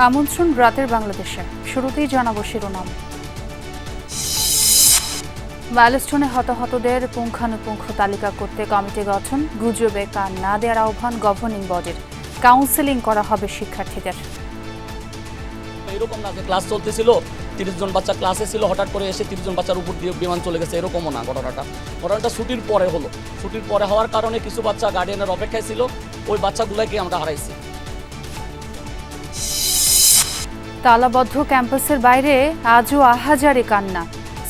আমন্ত্রণ রাতের বাংলাদেশে। শুরুতেই জানাবো শিরোনাম। মাইলস্টোনে হতাহতদের পুঙ্খানুপুঙ্খ তালিকা করতে কমিটি গঠন, গুজবে কান না দেওয়ার আহ্বান গভর্নিং বডির। কাউন্সেলিং করা হবে শিক্ষার্থীদের। এরকম না যে ক্লাস চলতেছিল 30 জন বাচ্চা ক্লাসে ছিল, হঠাৎ করে এসে 30 জন বাচ্চার উপর দিয়ে বিমান চলে গেছে, এরকমও না। ঘটনাটা ছুটির পরে হলো। ছুটির পরে হওয়ার কারণে কিছু বাচ্চা গার্ডিয়ানের অপেক্ষায় ছিল, ওই বাচ্চাগুলোকে আমরা হারাইছি। তালাবদ্ধ ক্যাম্পাসের বাইরে আজও আহাজারি কান্না।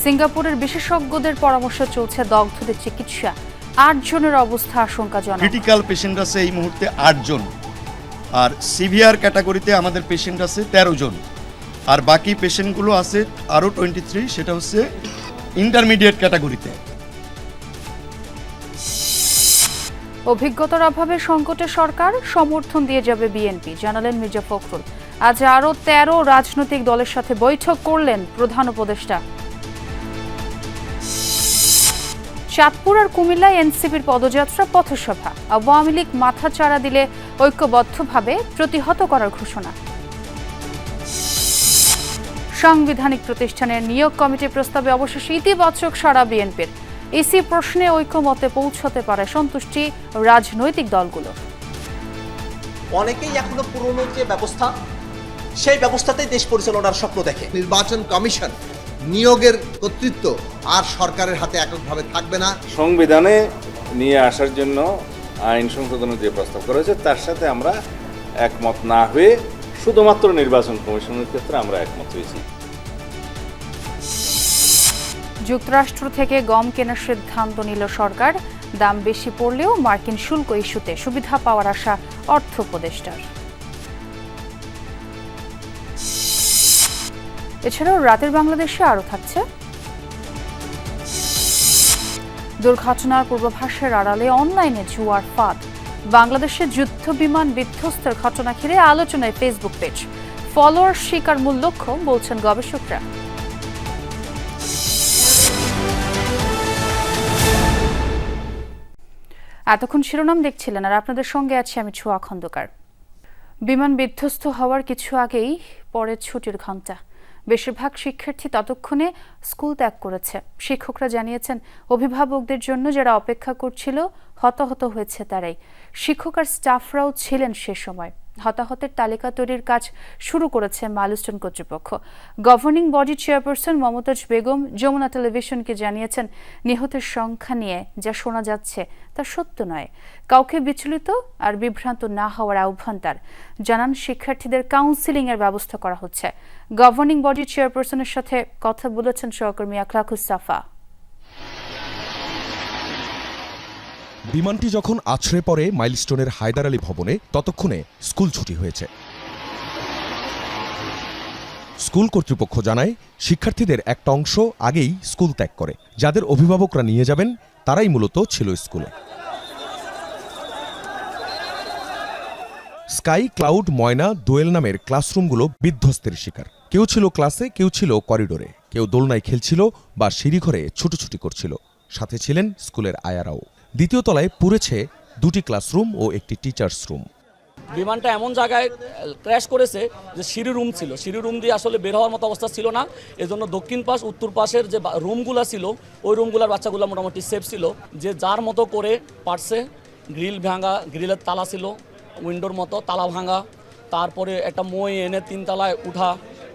সিঙ্গাপুরের বিশেষজ্ঞদের পরামর্শ চলছে দগ্ধদের চিকিৎসা। 8 জনের অবস্থা আশঙ্কাজনক। ক্রিটিক্যাল পেশেন্ট আছে এই মুহূর্তে 8 জন, আর সিভিয়ার ক্যাটাগরিতে আমাদের পেশেন্ট আছে 13 জন, আর বাকি পেশেন্টগুলো আছে আরও 23, সেটা হচ্ছে ইন্টারমিডিয়েট ক্যাটাগরিতে। অভিজ্ঞতার অভাবে সংকটে সরকার, সমর্থন দিয়ে যাবে বিএনপি, জানালেন মির্জা ফখরুল। আজ আরও 13 রাজনৈতিক দলের সাথে বৈঠক করলেন প্রধান উপদেষ্টা। চাঁদপুর আর কুমিল্লায় এনসিপির পদযাত্রা, পথসভা। আওয়ামী লীগ মাথা চাড়া দিলে ঐক্যবদ্ধভাবে প্রতিহত করার ঘোষণা। সাংবিধানিক প্রতিষ্ঠানের নিয়োগ কমিটির প্রস্তাবে অবশেষে ইতিবাচক সাড়া বিএনপির। ইসি প্রশ্নে ঐক্যমতে পৌঁছতে পারে সন্তুষ্টি রাজনৈতিক দলগুলো। অনেকেই এখনো পুরনো যে ব্যবস্থা, সেই ব্যবস্থাতেই দেশ পরিচালনার স্বপ্ন দেখে। নির্বাচন কমিশন নিয়োগের কর্তৃত্ব আর সরকারের হাতে এককভাবে থাকবে না। সংবিধানে নিয়ে আসার জন্য আইন সংশোধনের যে প্রস্তাব করা হয়েছে তার সাথে আমরা একমত না হয়ে শুধুমাত্র নির্বাচন কমিশনের ক্ষেত্রে আমরা একমত হয়েছি। যুক্তরাষ্ট্র থেকে গম কেনার সিদ্ধান্ত নিল সরকার। দাম বেশি পড়লেও মার্কিন শুল্ক ইস্যুতে সুবিধা পাওয়ার আশা অর্থ উপদেষ্টার। এছাড়াও রাতের বাংলাদেশে আরও থাকছে দুর্ঘটনার পূর্বাভাসের আড়ালে অনলাইনে জুয়ার ফাঁদ। বাংলাদেশে যুদ্ধ বিমান বিধ্বস্তের ঘটনা ঘিরে আলোচনায় ফেসবুক পেজ। ফলোয়ার শিকার মূল লক্ষ্য বলছেন গবেষকরা। এতক্ষণ শিরোনাম দেখছিলেন, আর আপনাদের সঙ্গে আছি আমি ছোঁয়া খন্দকার। বিমান বিধ্বস্ত হওয়ার কিছু আগেই পরে ছুটির ঘণ্টা। বেশিরভাগ শিক্ষার্থী ততক্ষণে স্কুল ত্যাগ করেছে। শিক্ষকরা জানিয়েছেন, অভিভাবকদের জন্য যারা অপেক্ষা করছিল হতাহত হয়েছে তারাই। শিক্ষক আর স্টাফরাও ছিলেন সে সময়। হতাহতের তালিকা তৈরির কাজ শুরু করেছে মাইলস্টোন কর্তৃপক্ষ। Governing body chairperson Momtaz Begum Jamuna টেলিভিশনকে জানিয়েছেন, নিহতের সংখ্যা নিয়ে যা শোনা যাচ্ছে তা সত্য নয়। কাউকে বিচলিত আর বিভ্রান্ত না হওয়ার আহ্বান তার। জানান, শিক্ষার্থীদের কাউন্সিলিং এর ব্যবস্থা করা হচ্ছে। গভর্নিং বডি চেয়ারপারসনের সাথে কথা বলেছেন সহকর্মী আখলাকুস সাফা। বিমানটি যখন আছড়ে পড়ে মাইলস্টোনের হায়দার আলী ভবনে, ততক্ষণে স্কুল ছুটি হয়েছে। স্কুল কর্তৃপক্ষ জানায়, শিক্ষার্থীদের একটা অংশ আগেই স্কুল ত্যাগ করে। যাদের অভিভাবকরা নিয়ে যাবেন তারাই মূলত ছিল স্কুলে। স্কাই, ক্লাউড, ময়না, দোয়েল নামের ক্লাসরুমগুলো বিধ্বস্তের শিকার। কেউ ছিল ক্লাসে, কেউ ছিল করিডোরে, কেউ দোলনায় খেলছিল বা সিঁড়িঘরে ছুটোছুটি করছিল। সাথে ছিলেন স্কুলের আয়ারাও। দ্বিতীয় তলায় পুড়েছে 2টি ক্লাসরুম ও একটি টিচার্স রুম। বিমানটা এমন জায়গায় ক্র্যাশ করেছে যে সিঁড়ি রুম ছিল, সিঁড়ি রুম দিয়ে আসলে বের হওয়ার মতো অবস্থা ছিল না। এজন্য দক্ষিণ পাশ উত্তর পাশের যে রুমগুলো ছিল, ওই রুমগুলোর বাচ্চাগুলো মোটামুটি সেফ ছিল। যে যার মতো করে পারছে, গ্রিল ভাঙা, গ্রিলের তালা ছিল উইন্ডোর মতো, তালা ভাঙা। তারপরে একটা মই এনে 3 তলায় উঠা।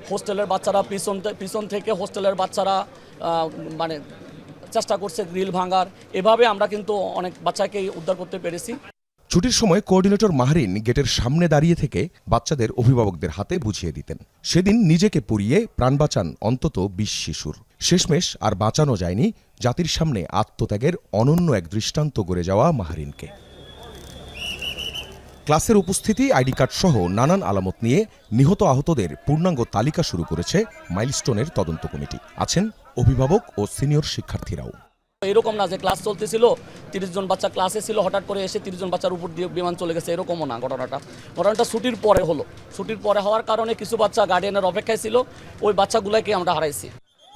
হোস্টেলের বাচ্চারা পিছন থেকে হোস্টেলের বাচ্চারা মানে চেষ্টা করছে গ্রিল ভাঙার। এভাবে আমরা কিন্তু অনেক বাচ্চাকে উদ্ধার করতে পেরেছি। ছুটির সময় কোঅর্ডিনেটর মাহরিন গেটের সামনে দাঁড়িয়ে থেকে বাচ্চাদের অভিভাবকদের হাতে বুঝিয়ে দিতেন। সেদিন নিজেকে পুড়িয়ে প্রাণ বাঁচান অন্তত 20 শিশুর। শেষমেশ আর বাঁচানো যায়নি জাতির সামনে আত্মত্যাগের অনন্য এক দৃষ্টান্ত গড়ে যাওয়া মাহরিনকে। ক্লাসের উপস্থিতি, আইডি কার্ড সহ নানান আলামত নিয়ে নিহত আহতদের পূর্ণাঙ্গ তালিকা শুরু করেছে মাইলস্টোনের তদন্ত কমিটি। আছেন অভিভাবক ও সিনিয়র শিক্ষার্থীরাও। এরকম না যে ক্লাস চলতেছিল 30 জন বাচ্চা ক্লাসে ছিল, হঠাৎ করে এসে 30 জন বাচ্চার উপর দিয়ে বিমান চলে গেছে, এরকমও না। ঘটনাটা ছুটির পরে হলো। ছুটির পরে হওয়ার কারণে কিছু বাচ্চা গার্ডিয়ানের অপেক্ষায় ছিল, ওই বাচ্চাগুলোকে আমরা হারাইছি।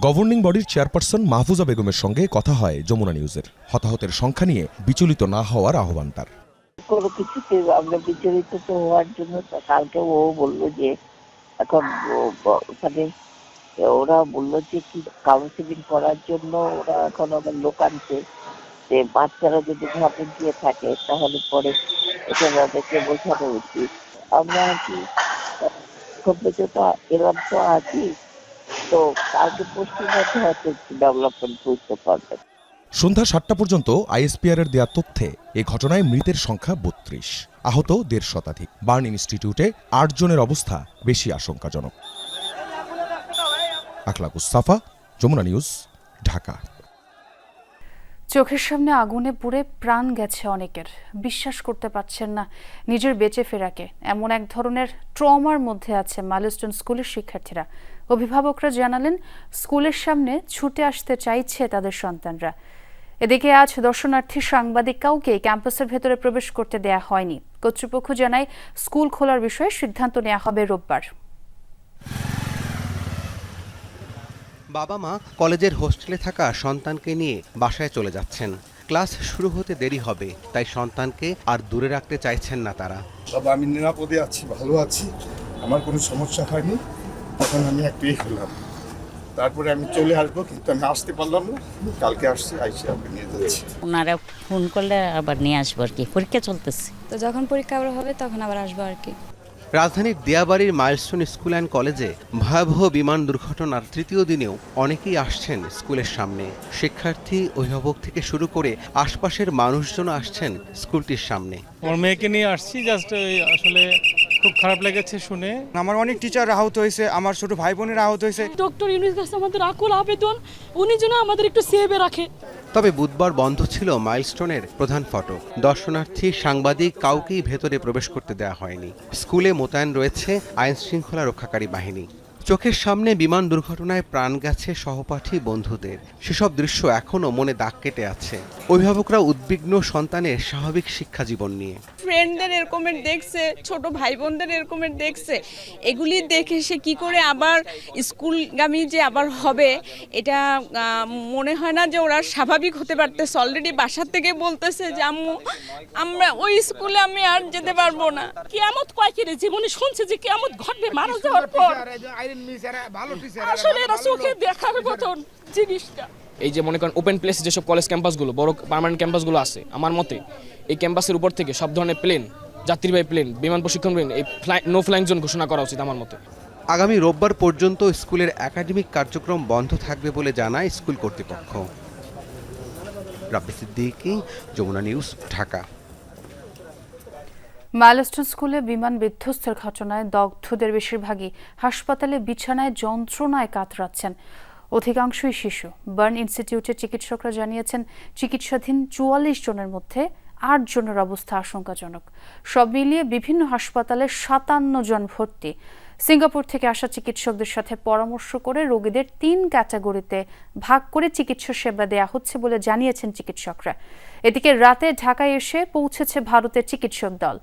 গভর্নিং বডির চেয়ারপারসন মাহফুজা বেগমের সঙ্গে কথা হয় যমুনা নিউজের। হতাহতের সংখ্যা নিয়ে বিচলিত না হওয়ার আহ্বান তার। কোনো কিছুতে আমরা বিচলিত তো হওয়ার জন্য কালকে ও বললো যে এখন ওখানে ওরা বললো যে কি কাউন্সিলিং করার জন্য ওরা এখন আবার লোক আনছে, যে বাচ্চারা যদি ঘাটে গিয়ে থাকে তাহলে পরে এটা তাদেরকে বোঝানো উচিত। আমরা আর কি তো এরকম তো আছি, তো কালকে পশ্চিম মধ্যে হয়তো ডেভেলপমেন্ট বুঝতে পারবেন। সন্ধ্যা ৭টা পর্যন্ত আইএসপিআর এর দেয়া তথ্যে এ ঘটনায় মৃতের সংখ্যা ৩২, আহত ১৫০ শতাধিক। বার্ন ইনস্টিটিউটে ৮ জনের অবস্থা বেশি আশঙ্কাজনক। আখলাকুস সাফা, যমুনা নিউজ, ঢাকা। চোখের সামনে আগুনে পুড়ে প্রাণ গেছে অনেকের, বিশ্বাস করতে পারছেন না নিজের বেঁচে ফেরাকে। এমন এক ধরনের ট্রমার মধ্যে আছে মাইলস্টোন স্কুলের শিক্ষার্থীরা। অভিভাবকরা জানালেন স্কুলের সামনে ছুটে আসতে চাইছে তাদের সন্তানরা। এদিকে আজ দর্শনার্থী সাংবাদিক কাউকে ক্যাম্পাসের ভেতরে প্রবেশ করতে দেয়া হয়নি। কর্তৃপক্ষ জানায় স্কুল খোলার বিষয়ে সিদ্ধান্ত নেওয়া হবে রোববার। বাবা মা কলেজের হোস্টেলে থাকা সন্তানকে নিয়ে বাসায় চলে যাচ্ছেন। ক্লাস শুরু হতে দেরি হবে, তাই সন্তানকে আর দূরে রাখতে চাইছেন না তারা। বাবা আমি নিরাপদে আছি, ভালো আছি, আমার কোনো সমস্যা হয়নি। তখন আমি একটু হলাম, তারপরে আমি চলে আসবো, কিন্তু আমি আসতে পারলাম না। কালকে আসছি, আইসে আপনি নিয়ে যাচ্ছি। ওনারা ফোন করলে আবার নিয়ে আসবো আর কি, পরীক্ষা চলতেছে তো যখন পরীক্ষা আবার হবে তখন আবার আসবো আর কি। রাজধানীর দিয়াবাড়ির মাইলস্টোন স্কুল অ্যান্ড কলেজে ভয়াবহ বিমান দুর্ঘটনার তৃতীয় দিনেও অনেকেই আসছেন স্কুলের সামনে। শিক্ষার্থী, অভিভাবক থেকে শুরু করে আশপাশের মানুষজন আসছেন স্কুলটির সামনে। আমার মেয়েকে নিয়ে আসছি, জাস্ট আসলে খুব খারাপ লেগেছে শুনে। আমার অনেক টিচার আহত হয়েছে, আমার ছোট ভাই বোনের আহত হয়েছে। ডক্টর ইউনুস কাছে আমাদের আকুল আবেদন, উনি যেন আমাদের একটু সেভে রাখে। তবে বুধবার বন্ধ ছিল মাইলস্টোনের প্রধান ফটক। দর্শনার্থী, সাংবাদিক কাউকেই ভেতরে প্রবেশ করতে দেওয়া হয়নি। স্কুলে মোতায়েন রয়েছে আইন শৃঙ্খলা রক্ষাকারী বাহিনী। চোখের সামনে বিমান দুর্ঘটনায় প্রাণ গেছে সহপাঠী বন্ধুদের। সেসব দৃশ্য এখনো মনে দাগ কেটে আছে। অভিভাবকরা উদ্বিগ্ন সন্তানের স্বাভাবিক শিক্ষা জীবন নিয়ে। ফ্রেন্ডদের এরকমের দেখছে, ছোট ভাই বোনদের এরকমের দেখছে, এগুলি দেখে সে কি করে আবার স্কুলগামী যে আবার হবে, এটা মনে হয় না যে ওরা স্বাভাবিক হতে পারতেছে। অলরেডি বাসার থেকে বলতেছে যে আম্মু আমরা ওই স্কুলে আমি আর যেতে পারবো না। কিয়ামত কয়েকের জীবনে শুনছে যে কিয়ামত ঘটবে মারা যাওয়ার পর। আসলে এটা চোখে দেখার মতন জিনিসটা। এই যে মনে করেন ওপেন প্লেসে যেসব কলেজ ক্যাম্পাসগুলো, বড় পার্মানেন্ট ক্যাম্পাসগুলো আছে, আমার মতে এই ক্যাম্পাসের উপর থেকে সব ধরনের প্লেন, যাত্রীবাহী প্লেন, বিমান প্রশিক্ষণ প্লেন, এই নো ফ্লাইং জোন ঘোষণা করা উচিত আমার মতে। আগামী রোববার পর্যন্ত স্কুলের একাডেমিক কার্যক্রম বন্ধ থাকবে বলে জানায় স্কুল কর্তৃপক্ষ। রাব্বি সিদ্দিকী, যমুনা নিউজ, ঢাকা। মাইলস্টোন স্কুলে বিমান বিধ্বস্তের ঘটনায় দগ্ধদের বেশিরভাগই হাসপাতালে বিছানায় যন্ত্রণায় কাতরাচ্ছেন। অধিকাংশই শিশু। বার্ন ইনস্টিটিউটের চিকিৎসকরা জানিয়েছেন চিকিৎসাধীন ৪৪ জনের মধ্যে ৮ জনের অবস্থা আশঙ্কাজনক। সব মিলিয়ে বিভিন্ন হাসপাতালে ৫৭ জন ভর্তি। সিঙ্গাপুর থেকে আসা চিকিৎসকদের সাথে পরামর্শ করে রোগীদের ৩ ক্যাটাগরিতে ভাগ করে চিকিৎসা সেবা দেয়া হচ্ছে বলে জানিয়েছেন চিকিৎসকরা। এদিকে রাতে ঢাকায় এসে পৌঁছেছে ভারতের চিকিৎসক দল।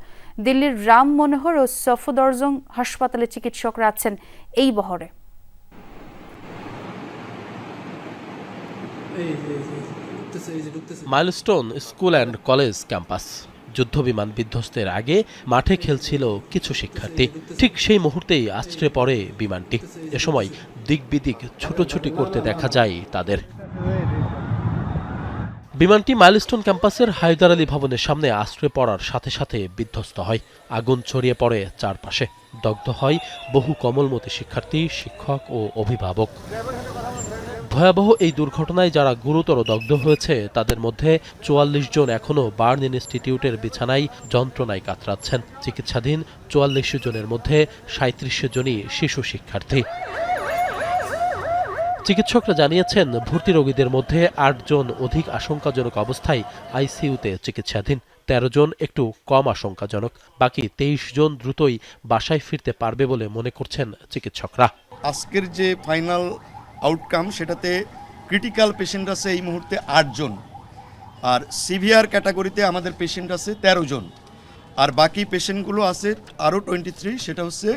দিল্লির রাম মনোহর ও সফদরজং হাসপাতালে চিকিৎসকরা আছেন এই বহরে। Milestone school and college campus. যুদ্ধবিমান বিধ্বস্তের আগে মাঠে খেলছিল কিছু শিক্ষার্থী। ঠিক সেই মুহূর্তেই আছড়ে পড়ে বিমানটি। এ সময় দিক বিদিক ছুটোছুটি করতে দেখা যায় তাদের। বিমানটি মাইলস্টোন ক্যাম্পাসের হায়দার আলী ভবনের সামনে আছড়ে পড়ার সাথে সাথে বিধ্বস্ত হয়। আগুন ছড়িয়ে পড়ে চারপাশে। দগ্ধ হয় বহু কোমলমতি শিক্ষার্থী, শিক্ষক ও অভিভাবক। ভয়াবহ এই দুর্ঘটনায় যারা গুরুতর দগ্ধ হয়েছে তাদের মধ্যে ৪৪ জন এখনও বার্ন ইনস্টিটিউটের বিছানায় যন্ত্রণায় কাতরাচ্ছেন। চিকিৎসাধীন ৪৪ জনের মধ্যে ৩৭ জনই শিশু শিক্ষার্থী। চিকিৎসকরা জানিয়েছেন ভর্তি রোগীদের মধ্যে ৮ জন অধিক আশঙ্কাজনক অবস্থায় আইসিইউতে চিকিৎসাধীন, ১৩ জন একটু কম আশঙ্কাজনক। বাকি ২৩ জন দ্রুতই বাসায় ফিরতে পারবে বলে মনে করছেন চিকিৎসকরা। আজকের যে ফাইনাল আউটকাম, সেটাতে ক্রিটিক্যাল পেশেন্ট আছে এই মুহূর্তে ৮ জন, আর সিভিয়ার ক্যাটাগরিতে আমাদের পেশেন্ট আছে ১৩ জন, আর বাকি পেশেন্টগুলো আছে আরও 23, সেটা হচ্ছে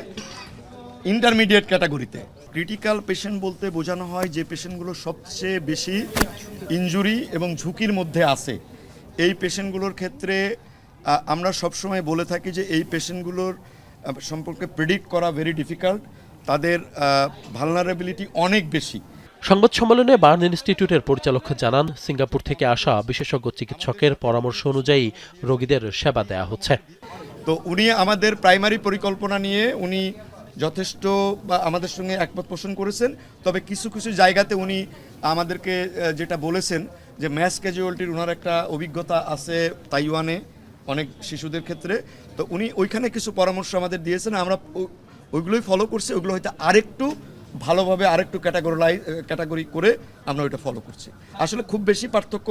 ইন্টারমিডিয়েট ক্যাটাগরিতে। ক্রিটিক্যাল পেশেন্ট বলতে বোঝানো হয় যে পেশেন্টগুলো সবচেয়ে বেশি ইনজুরি এবং ঝুঁকির মধ্যে আছে। এই পেশেন্টগুলোর ক্ষেত্রে আমরা সবসময় বলে থাকি যে এই পেশেন্টগুলোর সম্পর্কে প্রেডিক্ট করা ভেরি ডিফিকাল্ট। তাদের ভালনারেবিলিটি অনেক বেশি। সংবাদ সম্মেলনে বার্ন ইনস্টিটিউটের পরিচালক জানান, সিঙ্গাপুর থেকে আসা বিশেষজ্ঞ চিকিৎসকের পরামর্শ অনুযায়ী রোগীদের সেবা দেয়া হচ্ছে। তো উনি আমাদের প্রাইমারি পরিকল্পনা নিয়ে উনি যথেষ্ট আমাদের সঙ্গে একমত পোষণ করেছেন। তবে কিছু কিছু জায়গাতে উনি আমাদেরকে যেটা বলেছেন যে ম্যাস ক্যাজুয়ালিটির ওনার একটা অভিজ্ঞতা আছে তাইওয়ানে অনেক শিশুদের ক্ষেত্রে। তো উনি ওইখানে কিছু পরামর্শ আমাদের দিয়েছেন, আমরা ওইগুলোই ফলো করছি। ওইগুলো হয়তো আরেকটু ভালোভাবে আরেকটু ক্যাটাগরি করে আমরা ওইটা ফলো করছি। আসলে খুব বেশি পার্থক্য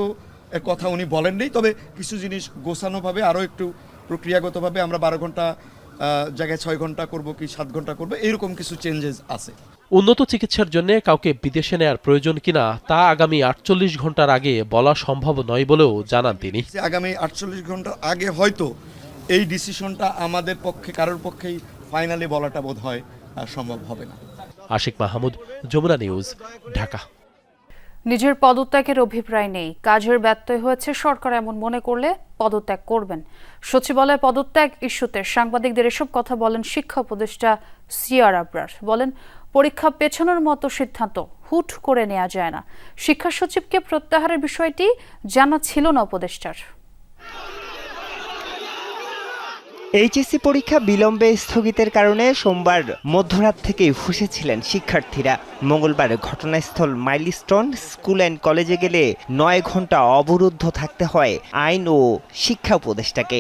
এর কথা উনি বলেননি, তবে কিছু জিনিস গোছানোভাবে আরও একটু প্রক্রিয়াগতভাবে আমরা 12 ঘন্টা জায়গায় 6 ঘন্টা করব কি 7 ঘন্টা করব, এইরকম কিছু চেঞ্জেস আছে। উন্নত চিকিৎসার জন্য কাউকে বিদেশে নেয়ার প্রয়োজন কিনা তা আগামী 48 ঘন্টার আগে বলা সম্ভব নয় বলেও জানান তিনি। আগামী 48 ঘন্টার আগে হয়তো এই ডিসিশনটা আমাদের পক্ষে কারোর পক্ষেই ফাইনালি বলাটা বোধ হয় সম্ভব হবে না। আশিক মাহমুদ, যমুনা নিউজ, ঢাকা। নিজের পদত্যাগের অভিপ্রায় নেই, কাজের ব্যত্যয় হয়েছে, সরকার এমন মনে করলে পদত্যাগ করবেন। সচিবালয় পদত্যাগ ইস্যুতে সাংবাদিকদের এসব কথা বলেন শিক্ষা উপদেষ্টা সিআর আবরার। বলেন, পরীক্ষা পেছানোর মতো সিদ্ধান্ত হুট করে নেওয়া যায় না। শিক্ষা সচিবকে প্রত্যাহারের বিষয়টি জানা ছিল না উপদেষ্টার। এইচএসসি পরীক্ষা বিলম্বে স্থগিতের কারণে সোমবার মধ্যরাত থেকেই ফুঁসেছিলেন শিক্ষার্থীরা। মঙ্গলবার ঘটনাস্থল মাইলস্টোন স্কুল অ্যান্ড কলেজে গেলে 9 ঘন্টা অবরুদ্ধ থাকতে হয় আইন ও শিক্ষা উপদেষ্টাকে।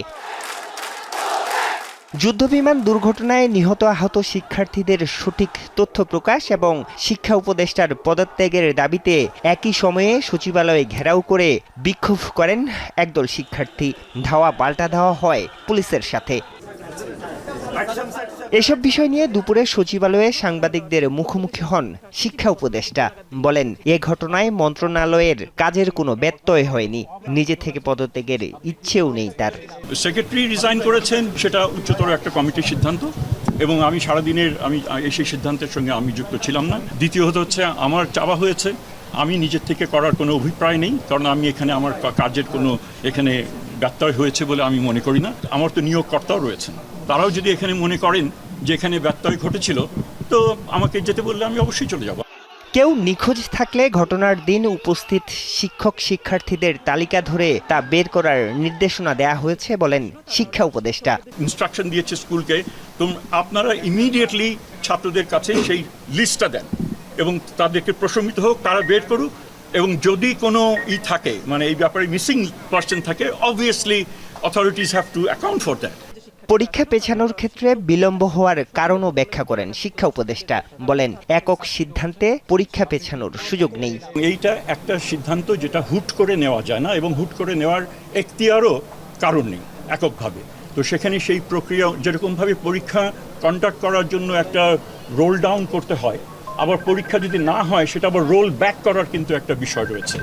যুদ্ধবিমান দুর্ঘটনায় নিহত আহত শিক্ষার্থীদের সঠিক তথ্য প্রকাশ এবং শিক্ষা উপদেষ্টার পদত্যাগের দাবিতে একই সময়ে সচিবালয়ে ঘেরাও করে বিক্ষোভ করেন একদল শিক্ষার্থী। ধাওয়া পাল্টা ধাওয়া হয় পুলিশের সাথে। এসব বিষয় নিয়ে দুপুরে সচিবালয়ে সাংবাদিকদের মুখোমুখি হন শিক্ষা উপদেষ্টা। বলেন, এ ঘটনায় মন্ত্রণালয়ের কাজের কোনো ব্যত্যয় হয়নি, নিজে থেকে পদত্যাগের ইচ্ছেও নেই তার। সেক্রেটারি রিজাইন করেছেন, সেটা উচ্চতর একটা কমিটির সিদ্ধান্ত এবং আমি সারাদিনের সেই সিদ্ধান্তের সঙ্গে আমি যুক্ত ছিলাম না। দ্বিতীয়ত হচ্ছে, আমার চাওয়া হয়েছে, আমি নিজের থেকে করার কোনো অভিপ্রায় নেই, কারণ আমি এখানে আমার কাজের কোনো এখানে ব্যত্যয় হয়েছে বলে আমি মনে করি না। আমার তো নিয়োগকর্তাও রয়েছেন, তারাও যদি এখানে মনে করেন যে এখানে ব্যত্যয় ঘটেছিল, তো আমাকে যেতে বললে আমি অবশ্যই চলে যাব। কেউ নিখোঁজ থাকলে ঘটনার দিন উপস্থিত শিক্ষক শিক্ষার্থীদের তালিকা ধরে তা বের করার নির্দেশনা দেয়া হয়েছে বলেন শিক্ষা উপদেষ্টা। ইনস্ট্রাকশন দিয়েছে স্কুলকে, তো আপনারা ইমিডিয়েটলি ছাত্রদের কাছে সেই লিস্টটা দেন এবং তাদেরকে প্রশমিত হোক, তারা বের করুক, এবং যদি কোনো থাকে মানে এই ব্যাপারে মিসিং পারসন থাকে, obviously authorities have to account for that. পরীক্ষা পেছানোর ক্ষেত্রে বিলম্ব হওয়ার কারণও ব্যাখ্যা করেন শিক্ষা উপদেষ্টা। বলেন, একক সিদ্ধান্তে পরীক্ষা পেছানোর সুযোগ নেই। এইটা একটা সিদ্ধান্ত যেটা হুট করে নেওয়া যায় না এবং হুট করে নেওয়ার এখতিয়ারও কারণ নেই এককভাবে। তো সেখানে সেই প্রক্রিয়া যেরকমভাবে পরীক্ষা কন্ডাক্ট করার জন্য একটা রোল ডাউন করতে হয়, আবার পরীক্ষা যদি না হয় সেটা আবার রোল ব্যাক করার কিন্তু একটা বিষয় রয়েছে।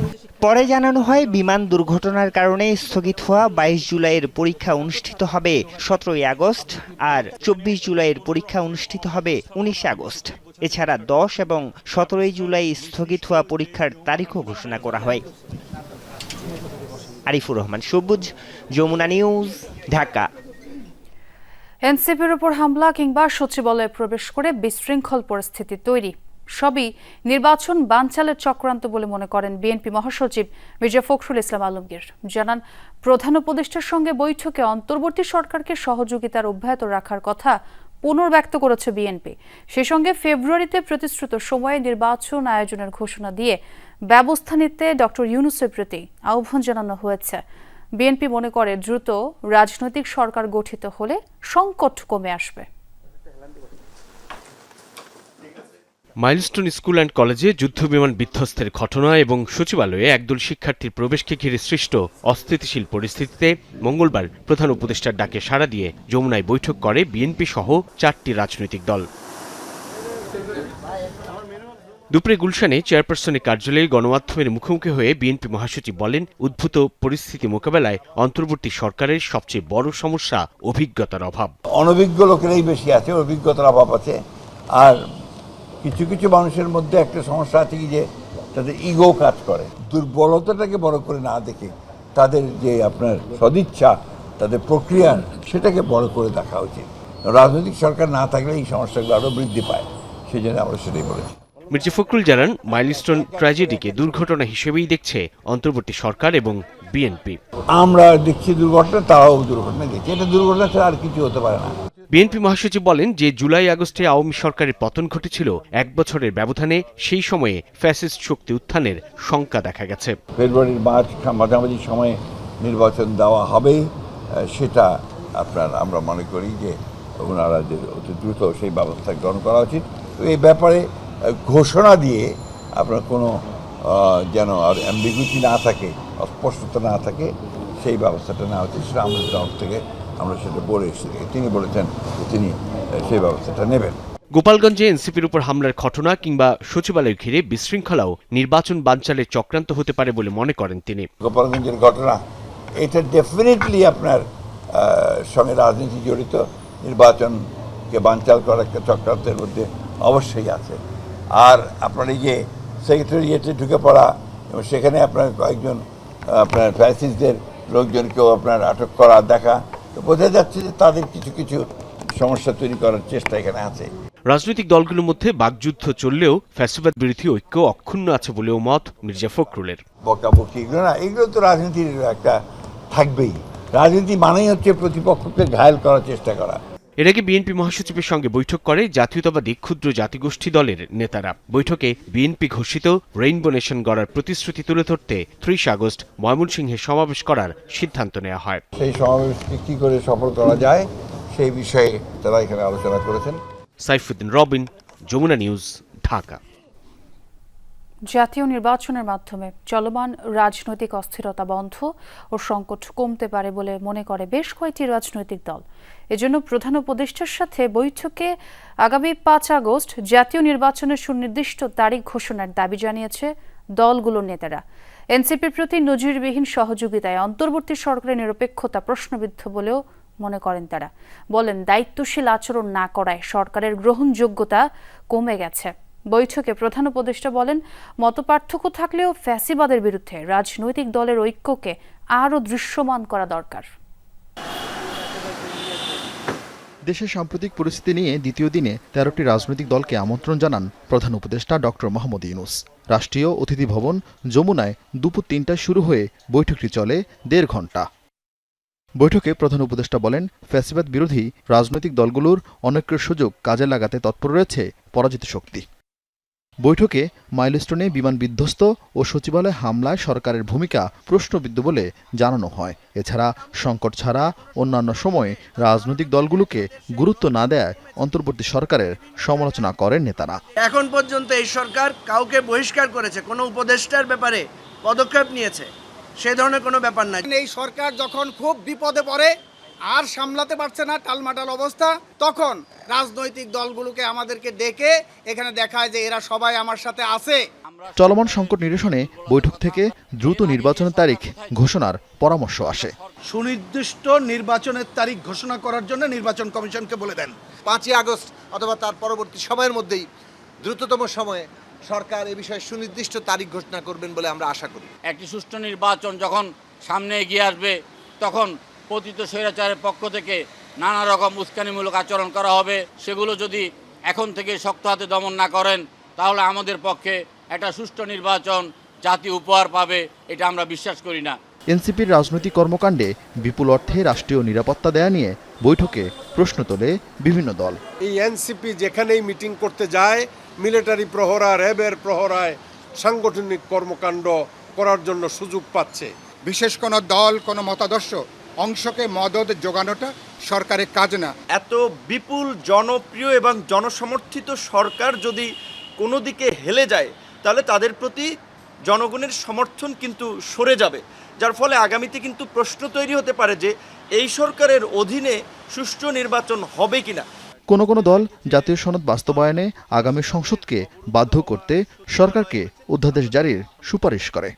পরে জানানো হয়, বিমান দুর্ঘটনার কারণে স্থগিত হওয়া 22 জুলাইয়ের পরীক্ষা অনুষ্ঠিত হবে 17 আগস্ট, আর 24 জুলাইয়ের পরীক্ষা অনুষ্ঠিত হবে 19 আগস্ট। এছাড়া 10 এবং 17 জুলাই স্থগিত হওয়া পরীক্ষার তারিখও ঘোষণা করা হয়। আরিফুর রহমান সবুজ, যমুনা নিউজ, ঢাকা। এনসিপির উপর হামলা কিংবা সচিবালয়ে প্রবেশ করে বিশৃঙ্খল পরিস্থিতি তৈরি, সবই নির্বাচন বানচালের চক্রান্ত বলে মনে করেন বিএনপি মহাসচিব মির্জা ফখরুল ইসলাম আলমগীর। জানান, প্রধান উপদেষ্টার সঙ্গে বৈঠকে অন্তর্বর্তী সরকারকে সহযোগিতার অব্যাহত রাখার কথা পুনর্ব্যক্ত করেছে বিএনপি। সেই সঙ্গে ফেব্রুয়ারিতে প্রতিশ্রুত সময়ে নির্বাচন আয়োজনের ঘোষণা দিয়ে ব্যবস্থা নিতে ডক্টর ইউনূসের প্রতি আহ্বান জানানো হয়েছে। বিএনপি মনে করে, দ্রুত রাজনৈতিক সরকার গঠিত হলে সংকট কমে আসবে। মাইলস্টোন স্কুল অ্যান্ড কলেজে যুদ্ধবিমান বিধ্বস্তের ঘটনা এবং সচিবালয়ে একদল শিক্ষার্থীর প্রবেশকে ঘিরে সৃষ্ট অস্থিতিশীল পরিস্থিতিতে মঙ্গলবার প্রধান উপদেষ্টার ডাকে সাড়া দিয়ে যমুনায় বৈঠক করে বিএনপি সহ 4টি রাজনৈতিক দল। দুপুরে গুলশানে চেয়ারপারসনের কার্যালয়ে গণমাধ্যমের মুখোমুখি হয়ে বিএনপি মহাসচিব বলেন, উদ্ভূত পরিস্থিতি মোকাবেলায় অন্তর্বর্তী সরকারের সবচেয়ে বড় সমস্যা অভিজ্ঞতার অভাব। অনভিজ্ঞ লোকেরাই বেশি আছে, অভিজ্ঞতার অভাব আছে। আর কিছু কিছু মানুষের মধ্যে একটা সমস্যা আছে কি, যে তাদের ইগো কাজ করে, দুর্বলতাটাকে বড় করে না দেখে তাদের যে আপনার সদিচ্ছা, তাদের প্রক্রিয়া, সেটাকে বড় করে দেখা উচিত। রাজনৈতিক সরকার না থাকলে এই সমস্যাগুলো আরও বৃদ্ধি পায়। সেই জন্য আমরা সেটাই বলেছি। মির্জা ফখরুল জানান, মাইলস্টোন ট্র্যাজেডিকে দুর্ঘটনা হিসেবেই দেখছে অন্তর্বর্তী সরকার এবং বিএনপি। আমরা দেখছি দুর্ঘটনা, তারাও দুর্ঘটনা দেখছি, এটা দুর্ঘটনা ছাড়া আর কিছু হতে পারে না। বিএনপি মহাসচিব বলেন যে জুলাই আগস্টে আওয়ামী সরকারের পতন ঘটেছিল 1 বছরের ব্যবধানে, সেই সময়ে ফ্যাসিস্ট শক্তি উত্থানের শঙ্কা দেখা গেছে। ফেব্রুয়ারির মাঝামাঝি সময়ে নির্বাচন দেওয়া হবে, সেটা আমরা মনে করি যে ওনারা যে অতি দ্রুত সেই ব্যবস্থা গ্রহণ করা উচিত। এই ব্যাপারে ঘোষণা দিয়ে আপনার কোনো যেন আর অ্যাম্বিগুইটি না থাকে, অস্পষ্টতা না থাকে, সেই ব্যবস্থাটা নেওয়া উচিত। সেটা আমাদের তরফ থেকে আমরা সেটা বলে এসেছি। তিনি বলেছেন তিনি সেই ব্যবস্থাটা নেবেন। গোপালগঞ্জে এনসিপির উপর হামলার ঘটনা কিংবা সচিবালয় ঘিরে বিশৃঙ্খলাও নির্বাচন বানচালের চক্রান্ত হতে পারে বলে মনে করেন তিনি। গোপালগঞ্জের ঘটনা এটা ডেফিনেটলি আপনার সঙ্গে রাজনীতি জড়িত, নির্বাচনকে বানচাল করার একটা চক্রান্তের মধ্যে অবশ্যই আছে। আর আপনার এই যে সেক্রেটারিয়েটে ঢুকে পড়া এবং সেখানে আপনার কয়েকজন আপনার ফ্যাসিস্টদের লোকজনকেও আপনার আটক করা দেখা, বোঝা যাচ্ছে যে তাদের কিছু কিছু সমস্যা তৈরি করার চেষ্টা এখানে আছে। রাজনৈতিক দলগুলোর মধ্যে বাকযুদ্ধ চললেও ফ্যাসিবাদ বিরোধী ঐক্য অক্ষুণ্ণ আছে বলেও মত মির্জা ফখরুলের। বকাবকি এগুলো না, এগুলো তো রাজনীতির একটা থাকবেই। রাজনীতি মানেই হচ্ছে প্রতিপক্ষকে ঘায়েল করার চেষ্টা করা। এর আগে বিএনপি মহাসচিবের সঙ্গে বৈঠক করে জাতীয়তাবাদী ক্ষুদ্র জাতিগোষ্ঠী দলের নেতারা। বৈঠকে বিএনপি ঘোষিত রেইনবো নেশন গড়ার প্রতিশ্রুতি তুলে ধরতে 30 আগস্ট ময়মনসিংহে সমাবেশ করার সিদ্ধান্ত নেওয়া হয়। সেই সমাবেশকে কি করে সফল করা যায় সেই বিষয়ে তারা এখানে আলোচনা করেছেন। সাইফুদ্দিন রবিন, যমুনা নিউজ, ঢাকা। জাতীয় নির্বাচনের মাধ্যমে চলমান রাজনৈতিক অস্থিরতা বন্ধ ও সংকট কমতে পারে বলে মনে করে বেশ কয়েকটি রাজনৈতিক দল। এজন্য প্রধান উপদেষ্টার সাথে বৈঠকে আগামী 5 আগস্ট জাতীয় নির্বাচনের সুনির্দিষ্ট তারিখ ঘোষণার দাবি জানিয়েছে দলগুলোর নেতারা। এনসিপির প্রতি নজিরবিহীন সহযোগিতায় অন্তর্বর্তী সরকারের নিরপেক্ষতা প্রশ্নবিদ্ধ বলেও মনে করেন তারা। বলেন, দায়িত্বশীল আচরণ না করায় সরকারের গ্রহণযোগ্যতা কমে গেছে। বৈঠকে প্রধান উপদেষ্টা বলেন, মতপার্থক্য থাকলেও ফ্যাসিবাদের বিরুদ্ধে রাজনৈতিক দলের ঐক্যকে আরও দৃশ্যমান করা দরকার। দেশের সাম্প্রতিক পরিস্থিতি নিয়ে দ্বিতীয় দিনে 13টি রাজনৈতিক দলকে আমন্ত্রণ জানান প্রধান উপদেষ্টা ডক্টর মোহাম্মদ ইউনূস। রাষ্ট্রীয় অতিথি ভবন যমুনায় দুপুর 3টায় শুরু হয়ে বৈঠকটি চলে 1.5 ঘণ্টা। বৈঠকে প্রধান উপদেষ্টা বলেন, ফ্যাসিবাদ বিরোধী রাজনৈতিক দলগুলোর অনৈক্যের সুযোগ কাজে লাগাতে তৎপর রয়েছে পরাজিত শক্তি। বৈঠকে মাইলস্টোনে বিমান বিধ্বস্ত ও সচিবালয় হামলায় সরকারের ভূমিকা প্রশ্নবিদ্ধ বলে জানানো হয়। এছাড়া সংকট ছাড়া অন্যান্য সময়ে রাজনৈতিক দলগুলোকে গুরুত্ব না দেয় অন্তর্বর্তী সরকারের সমালোচনা করেন নেতারা। এখন পর্যন্ত এই সরকার কাউকে বহিষ্কার করেছে, কোনো উপদেষ্টার ব্যাপারে পদক্ষেপ নিয়েছে, সে ধরনের কোনো ব্যাপার নাই। এই সরকার যখন খুব বিপদে পড়ে আর সামলাতে পারছে না, টালমাটাল অবস্থা, তখন রাজনৈতিক দলগুলোকে আমাদেরকে ডেকে এখানে দেখায় যে এরা সবাই আমার সাথে আছে। চলমান সংকট নিরসনে বৈঠক থেকে দ্রুত নির্বাচনের তারিখ ঘোষণার পরামর্শ আসে। সুনির্দিষ্ট নির্বাচনের তারিখ ঘোষণা করার জন্য নির্বাচন কমিশনকে বলে দেন 5 আগস্ট অথবা তার পরবর্তী সময়ের মধ্যেই দ্রুততম সময়ে সরকার এ বিষয়ে সুনির্দিষ্ট তারিখ ঘোষণা করবেন বলে আমরা আশা করি। একটি সুষ্ঠু নির্বাচন যখন সামনে এগিয়ে আসবে, তখন পতিত স্বৈরাচারের পক্ষ থেকে নানা রকম উস্কানিমূলক আচরণ করা হবে। সেগুলো যদি এখন থেকে শক্ত হাতে দমন না করেন, তাহলে আমাদের পক্ষে একটা সুষ্ঠু নির্বাচন জাতি উপহার পাবে, এটা আমরা বিশ্বাস করি না। এনসিপির রাজনৈতিক কর্মকাণ্ডে বিপুল অর্থে রাষ্ট্রীয় নিরাপত্তা দেয়া নিয়ে বৈঠকে প্রশ্ন তোলে বিভিন্ন দল। এই এনসিপি যেখানেই মিটিং করতে যায়, মিলিটারি প্রহরা, র্যাবের প্রহরায় সাংগঠনিক কর্মকাণ্ড করার জন্য সুযোগ পাচ্ছে। বিশেষ কোনো দল, কোনো মতাদর্শ অংশকে মদদ যোগানোটা সরকারের কাজ না। এত বিপুল জনপ্রিয় এবং জনসমর্থিত সরকার যদি কোনো দিকে হেলে যায়, তাহলে তাদের প্রতি জনগণের সমর্থন কিন্তু সরে যাবে, যার ফলে আগামীতে কিন্তু প্রশ্ন তৈরি হতে পারে যে এই সরকারের অধীনে সুষ্ঠু নির্বাচন হবে কিনা। কোনো কোনো দল জাতীয় সনদ বাস্তবায়নে আগামী সংসদকে বাধ্য করতে সরকারকে অধ্যাদেশ জারির সুপারিশ করে।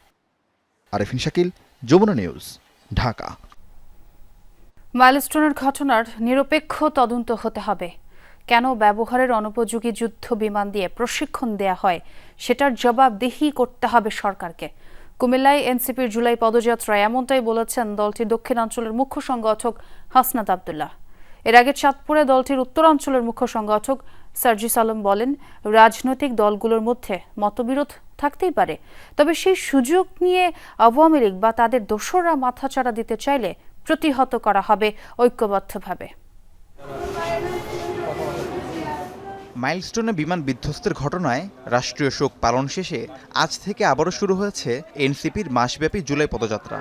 আরেফিন শাকিল, যমুনা নিউজ, ঢাকা। মাইলস্টোনের ঘটনার নিরপেক্ষ তদন্ত হতে হবে। কেন ব্যবহারের অনুপযোগী যুদ্ধ বিমান দিয়ে প্রশিক্ষণ দেয়া হয়, সেটার জবাবদিহি করতে হবে সরকারকে। কুমিল্লায় এনসিপির জুলাই পদযাত্রায় এমনটাই বলেছেন দলটির দক্ষিণাঞ্চলের মুখ্য সংগঠক হাসনাত আব্দুল্লাহ। এর আগে চাঁদপুরে দলটির উত্তরাঞ্চলের মুখ্য সংগঠক সার্জিস আলম বলেন, রাজনৈতিক দলগুলোর মধ্যে মতবিরোধ থাকতেই পারে, তবে সেই সুযোগ নিয়ে আওয়ামী লীগ বা তাদের দোসররা মাথাচাড়া দিতে চাইলে প্রতিহত করা হবে ঐক্যবদ্ধভাবে। মাইলস্টোনে বিমান বিধ্বস্তের ঘটনায় রাষ্ট্রীয় শোক পালন শেষে আজ থেকে আবারও শুরু হয়েছে এনসিপির মাসব্যাপী জুলাই পদযাত্রা।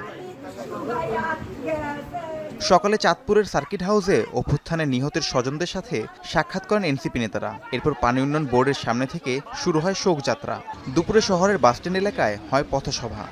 সকালে চাঁদপুরের সার্কিট হাউসে অভ্যুত্থানে নিহতের স্বজনদের সাথে সাক্ষাৎ করেন এনসিপি নেতারা। এরপর পানি উন্নয়ন বোর্ডের সামনে থেকে শুরু হয় শোকযাত্রা। দুপুরে শহরের বাসস্ট্যান্ড এলাকায় হয় পথসভা।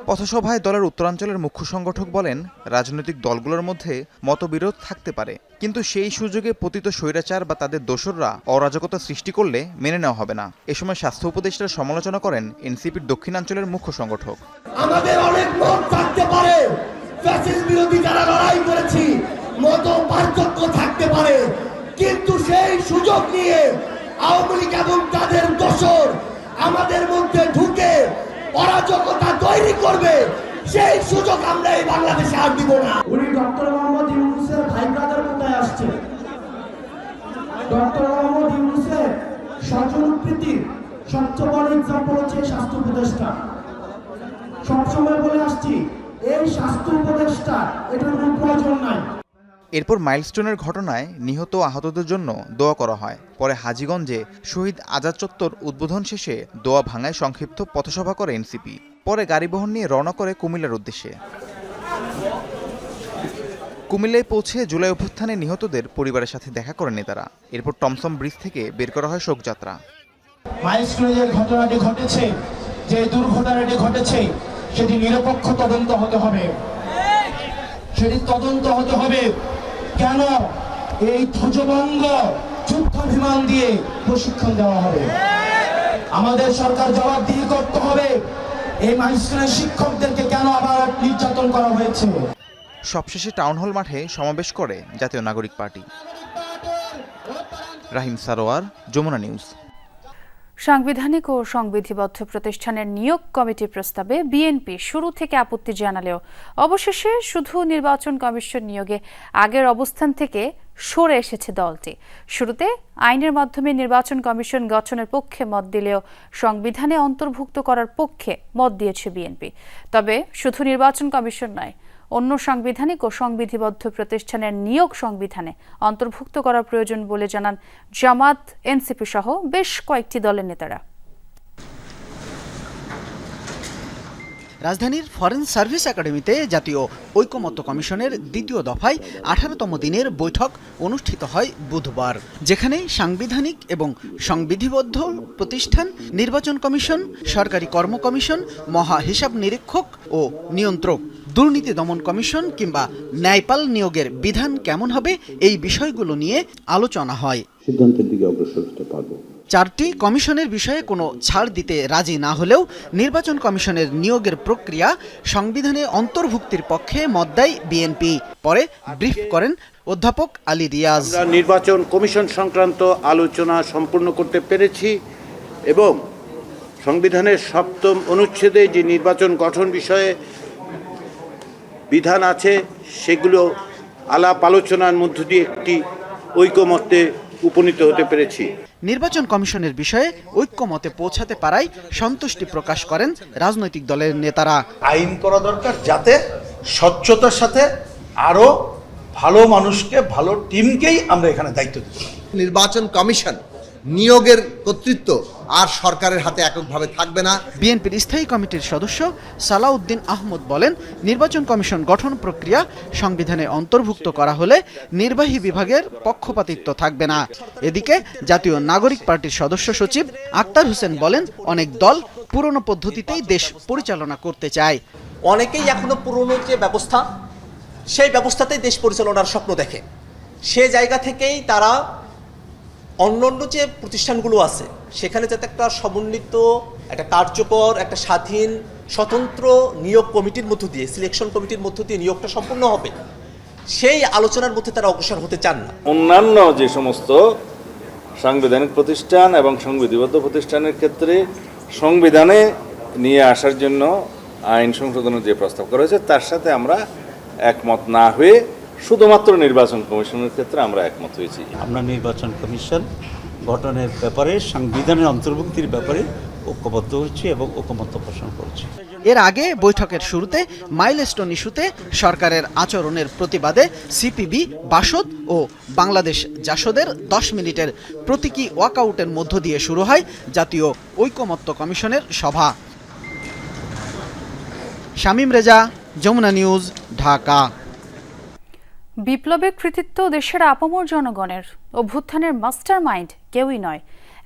পথসভায় দলের উত্তরাঞ্চলের মুখ্য সংগঠক বলেন, রাজনৈতিক দলগুলোর মধ্যে মতবিরোধ থাকতে পারে, কিন্তু সেই সুযোগে পতিত স্বৈরাচার বা তাদের দোসররা অরাজকতা সৃষ্টি করলে মেনে নেওয়া হবে না। এ সময় স্বাস্থ্য উপদেষ্টার সমালোচনা করেন এনসিপির দক্ষিণাঞ্চলের মুখ্য সংগঠক। আমাদের অনেক মত থাকতে পারে, ফ্যাসিস্ট বিরোধী যারা লড়াই করেছি, মত পার্থক্য থাকতে পারে, কিন্তু সেই সুযোগ নিয়ে আওয়ামী লীগ এবং তাদের দোসর আমাদের মধ্যে ঢুকে অরাজকতা তৈরি করবে, সেই সুযোগ আমরা এই বাংলাদেশে আর দিব না। উনি ডক্টর মোহাম্মদ ইউনূসের ভাই ব্রাদার কোথায় আসছে? ডক্টর মোহাম্মদ ইউনূসের স্বজনপ্রীতির সবচেয়ে বড় এক্সাম্পল হচ্ছে স্বাস্থ্য উপদেষ্টা। সবসময় বলে আসছি, এই স্বাস্থ্য উপদেষ্টা এটার কোনো প্রয়োজন নাই। এরপর মাইলস্টোনের ঘটনায় নিহত ও আহতদের জন্য দোয়া করা হয়। পরে হাজীগঞ্জে শহীদ আজাদ চত্বর উদ্বোধন শেষে দোয়া ভাঙায় সংক্ষিপ্ত পথসভা করে এনসিপি। পরে গাড়িবহর নিয়ে রওনা করে কুমিল্লার উদ্দেশ্যে। কুমিল্লায় পৌঁছে জুলাই অভ্যুত্থানে নিহতদের পরিবারের সাথে দেখা করেন নেতারা। এরপর টমসম ব্রিজ থেকে বের করা হয় শোকযাত্রা। মাইলস্টোনে যে ঘটনাটি ঘটেছে, যে দুর্ঘটনাটি ঘটেছে, সেটি নিরপেক্ষ তদন্ত হতে হবে। সেটি তদন্ত হতে হবে কেন এই ধ্বজভঙ্গ যুদ্ধ বিমান দিয়ে প্রশিক্ষণ দেওয়া হবে। আমাদের সরকার জবাবদিহি করতে হবে, এই মাইলস্টোনের শিক্ষকদেরকে কেন আবার নির্যাতন করা হয়েছে। সবশেষে টাউন হল মাঠে সমাবেশ করে জাতীয় নাগরিক পার্টি। রাহিম সারোয়ার, যমুনা নিউজ। সাংবিধানিক ও সংবিধিবদ্ধ প্রতিষ্ঠানের নিয়োগ কমিটি প্রস্তাবে বিএনপি শুরু থেকে আপত্তি জানালেও অবশেষে শুধু নির্বাচন কমিশন নিয়োগে আগের অবস্থান থেকে সরে এসেছে দলটি। শুরুতে আইনের মাধ্যমে নির্বাচন কমিশন গঠনের পক্ষে মত দিলেও সংবিধানে অন্তর্ভুক্ত করার পক্ষে মত দিয়েছে বিএনপি। তবে শুধু নির্বাচন কমিশন নয়, অন্য সাংবিধানিক ও সংবিধিবদ্ধ প্রতিষ্ঠানের নিয়োগ সংবিধানে অন্তর্ভুক্ত করার প্রয়োজন বলে জানান জামাত, এনসিপি সহ বেশ কয়েকটি দলের নেতারা। রাজধানীর ফরেন সার্ভিস একাডেমিতে জাতীয় ঐকমত্য কমিশনের দ্বিতীয় দফায় 18তম দিনের বৈঠক অনুষ্ঠিত হয় বুধবার, যেখানে সাংবিধানিক এবং সংবিধিবদ্ধ প্রতিষ্ঠান, নির্বাচন কমিশন, সরকারি কর্ম কমিশন, মহা হিসাব নিরীক্ষক ও নিয়ন্ত্রক, দুর্নীতি দমন কমিশন কিংবা ন্যায়পাল নিয়োগের বিধান কেমন হবে, এই বিষয়গুলো নিয়ে আলোচনা হয়। সিদ্ধান্তের দিকে অগ্রসর হতে পারব। 4টি কমিশনের বিষয়ে কোনো ছাড় দিতে রাজি না হলেও নির্বাচন কমিশনের নিয়োগের প্রক্রিয়া সংবিধানে অন্তর্ভুক্তির পক্ষে মত দেয় বিএনপি। পরে ব্রিফ করেন অধ্যাপক আলী রিয়াজ। নির্বাচন কমিশন সংক্রান্ত আলোচনা সম্পূর্ণ করতে পেরেছি এবং সংবিধানের 7ম অনুচ্ছেদে যে নির্বাচন গঠন বিষয়ে বিধান আছে, সেগুলো আলাপ আলোচনার মধ্য দিয়ে একটি ঐকমত্যে উপনীত হতে পেরেছি। নির্বাচন কমিশনের বিষয়ে ঐক্যমতে পৌঁছাতে পারায় সন্তুষ্টি প্রকাশ করেন রাজনৈতিক দলের নেতারা। আইন করা দরকার যাতে স্বচ্ছতার সাথে আরো ভালো মানুষকে, ভালো টিমকেই আমরা এখানে দায়িত্ব দিই। নির্বাচন কমিশন নিয়োগের কর্তৃত্ব আর সরকারের হাতে এককভাবে থাকবে না। বিএনপির স্থায়ী কমিটির সদস্য সালাউদ্দিন আহমদ বলেন, নির্বাচন কমিশন গঠন প্রক্রিয়া সংবিধানে অন্তর্ভুক্ত করা হলে নির্বাহী বিভাগের পক্ষপাতিত্ব থাকবে না। এদিকে জাতীয় নাগরিক পার্টির সদস্য সচিব আক্তার হোসেন বলেন, অনেক দল পুরনো পদ্ধতিতেই দেশ পরিচালনা করতে চায়। অনেকেই এখনো পুরনো যে ব্যবস্থা, সেই ব্যবস্থাতেই দেশ পরিচালনার স্বপ্ন দেখে। সে জায়গা থেকেই তারা অন্যান্য যে প্রতিষ্ঠানগুলো আছে সেখানে যাতে একটা সমন্বিত, একটা কার্যকর, একটা স্বাধীন, স্বতন্ত্র নিয়োগ কমিটির মধ্য দিয়ে, সিলেকশন কমিটির মধ্য দিয়ে নিয়োগটা সম্পূর্ণ হবে, সেই আলোচনার মধ্যে তারা অগ্রসর হতে চান না। অন্যান্য যে সমস্ত সাংবিধানিক প্রতিষ্ঠান এবং সংবিধিবদ্ধ প্রতিষ্ঠানের ক্ষেত্রে সংবিধানে নিয়ে আসার জন্য আইন সংশোধনের যে প্রস্তাব করা হয়েছে, তার সাথে আমরা একমত না হয়ে শুধুমাত্র নির্বাচন কমিশনের ক্ষেত্রে আমরা একমত হয়েছি। আমরা নির্বাচন কমিশন গঠনের ব্যাপারে সাংবিধানের অন্তর্ভুক্তির ব্যাপারে ঐক্যবদ্ধ হয়েছি এবং ঐকমত্য পোষণ করছি। এর আগে বৈঠকের শুরুতে মাইলস্টোন ইস্যুতে সরকারের আচরণের প্রতিবাদে সিপিবি, বাসদ ও বাংলাদেশ জাসদের 10 মিনিটের প্রতীকী ওয়াকআউটের মধ্য দিয়ে শুরু হয় জাতীয় ঐকমত্য কমিশনের সভা। শামীম রেজা, যমুনা নিউজ, ঢাকা। বিপ্লবের কৃতিত্ব দেশের আপামর জনগণের, অভ্যুত্থানের মাস্টার মাইন্ড কেউই নয়,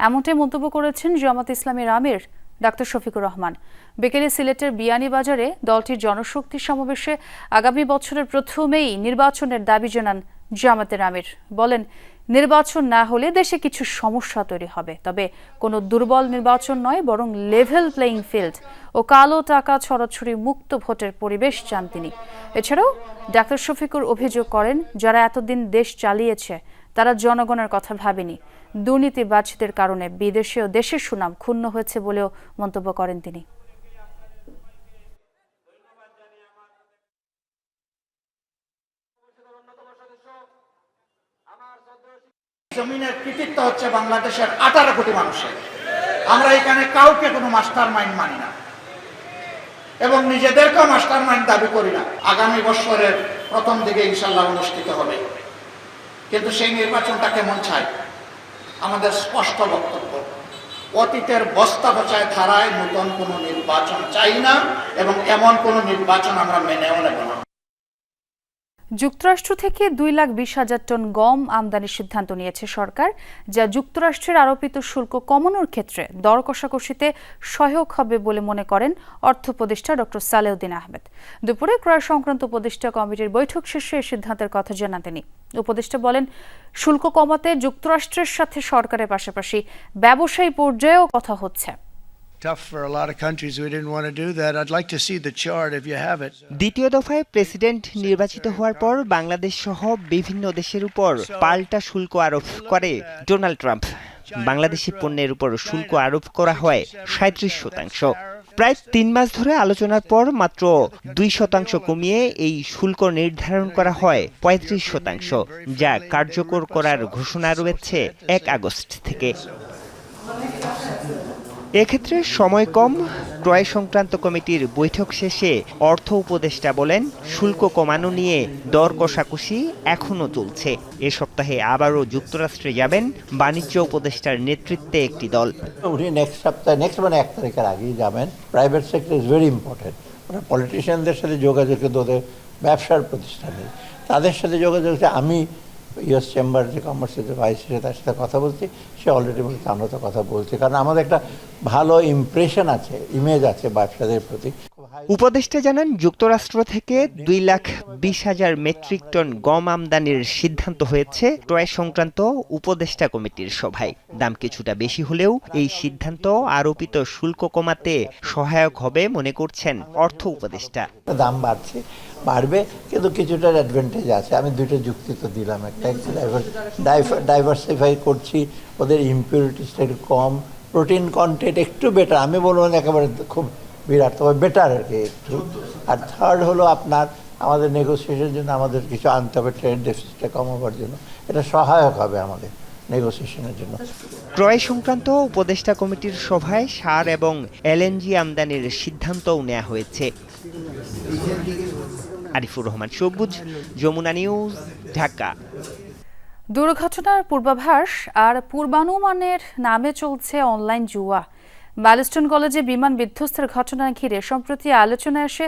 এমনটাই মন্তব্য করেছেন জামাত ইসলামীর আমির ডাক্তার শফিকুর রহমান। বিকেলে সিলেটের বিয়ানীবাজারে দলটির জনশক্তি সমাবেশে আগামী বছরের প্রথমেই নির্বাচনের দাবি জানান জামাতের আমির। বলেন, নির্বাচন না হলে দেশে কিছু সমস্যা তৈরি হবে, তবে কোনো দুর্বল নির্বাচন নয়, বরং লেভেল প্লেইং ফিল্ড ও কালো টাকা ছড়াছড়ি মুক্ত ভোটের পরিবেশ চান তিনি। এছাড়াও ডাক্তার শফিকুর অভিযোগ করেন, যারা এতদিন দেশ চালিয়েছে তারা জনগণের কথা ভাবেনি। দুর্নীতিবাজদের কারণে বিদেশে ও দেশের সুনাম ক্ষুণ্ণ হয়েছে বলেও মন্তব্য করেন তিনি। জমিনের কৃতিত্ব হচ্ছে বাংলাদেশের 18 কোটি মানুষের। আমরা এখানে কাউকে কোনো মাস্টার মাইন্ড মানি না এবং নিজেদেরকেও মাস্টার মাইন্ড দাবি করি না। আগামী বছরের প্রথম দিকে ইনশাল্লাহ অনুষ্ঠিত হবে, কিন্তু সেই নির্বাচনটা কেমন চাই? আমাদের স্পষ্ট বক্তব্য, অতীতের বস্তা পচায় ধারায় নতুন কোনো নির্বাচন চাই না এবং এমন কোনো নির্বাচন আমরা মেনেও নেব না। যুক্তরাষ্ট্র থেকে 2,20,000 টন গম আমদানির সিদ্ধান্ত নিয়েছে সরকার, যা যুক্তরাষ্ট্রের আরোপিত শুল্ক কমানোর ক্ষেত্রে দর কষাকষিতে সহায়ক হবে বলে মনে করেন অর্থ উপদেষ্টা ডক্টর সালেউদ্দিন আহমেদ। দুপুরে ক্রয় সংক্রান্ত উপদেষ্টা কমিটির বৈঠক শেষে এই সিদ্ধান্তের কথা জানান তিনি। উপদেষ্টা বলেন, শুল্ক কমাতে যুক্তরাষ্ট্রের সাথে সরকারের পাশাপাশি ব্যবসায়ী পর্যায়েও কথা হচ্ছে। দ্বিতীয় দফায় প্রেসিডেন্ট নির্বাচিত হওয়ার পর বাংলাদেশ সহ বিভিন্ন দেশের উপর পাল্টা শুল্ক আরোপ করে ডোনাল্ড ট্রাম্প। বাংলাদেশি পণ্যের উপর শুল্ক আরোপ করা হয় 37%। প্রায় 3 মাস ধরে আলোচনার পর মাত্র 2% কমিয়ে এই শুল্ক নির্ধারণ করা হয় 35%, যা কার্যকর করার ঘোষণা রয়েছে 1 আগস্ট থেকে। এক্ষেত্রে সময় কম। ক্রয় সংক্রান্ত কমিটির বৈঠক শেষে অর্থ উপদেষ্টা বলেন, শুল্ক কমানো নিয়ে দর কষাকষি এখনো চলছে। এ সপ্তাহে আবারও যুক্তরাষ্ট্রে যাবেন বাণিজ্য উপদেষ্টার নেতৃত্বে একটি দল। উনি নেক্সট 1 তারিখের আগেই যাবেন। Private sector is very important. ওরা পলিটিশিয়ানদের সাথে যোগাযোগ, কিন্তু ওদের ব্যবসার প্রতিষ্ঠান নেই, তাদের সাথে যোগাযোগ। আমি ইউএস চেম্বার যে কমার্সের যে ভাইস, তার সাথে কথা বলছি, সে অলরেডি বলছে আমরা তো কথা বলছি, কারণ আমাদের একটা ভালো ইমপ্রেশন আছে, ইমেজ আছে ব্যবসাদের প্রতি। উপদেষ্টা জানান, যুক্তরাষ্ট্র থেকে 2,20,000 মেট্রিক টন গম আমদানির সিদ্ধান্ত হয়েছে ক্রয় সংক্রান্ত উপদেষ্টা কমিটির সভায়। দাম কিছুটা বেশি হলেও এই সিদ্ধান্ত আরোপিত শুল্ক কমাতে সহায়ক হবে মনে করছেন অর্থ উপদেষ্টা। দাম বাড়বে, কিন্তু কিছুটা অ্যাডভান্টেজ আছে। আমি দুটো যুক্তি তো দিলাম, একটা ডাইভার্সিফাই করছি, ওদের ইম্পিউরিটিসটা একটু কম, প্রোটিন কন্টেন্ট একটু বেটার, আমি বলবো না একেবারে খুব বিরাট, তবে বেটার আর কি একটু। আর থার্ড হলো আপনার আমাদের নেগোসিয়েশনের জন্য আমাদের কিছু আনতে হবে, ট্রেড ডেফিসিটটা কমাবার জন্য, এটা সহায়ক হবে আমাদের নেগোসিয়েশনের জন্য। ক্রয় সংক্রান্ত উপদেষ্টা কমিটির সভায় সার এবং এলএনজি আমদানির সিদ্ধান্তও নেওয়া হয়েছে। আরিফুর রহমান সবুজ, যমুনা নিউজ, ঢাকা। দুর্ঘটনার পূর্বাভাস আর পূর্বানুমানের নামে চলছে অনলাইন জুয়া। মাইলস্টোন কলেজে বিমান বিধ্বস্তের ঘটনা ঘিরে সম্প্রতি আলোচনায় আসে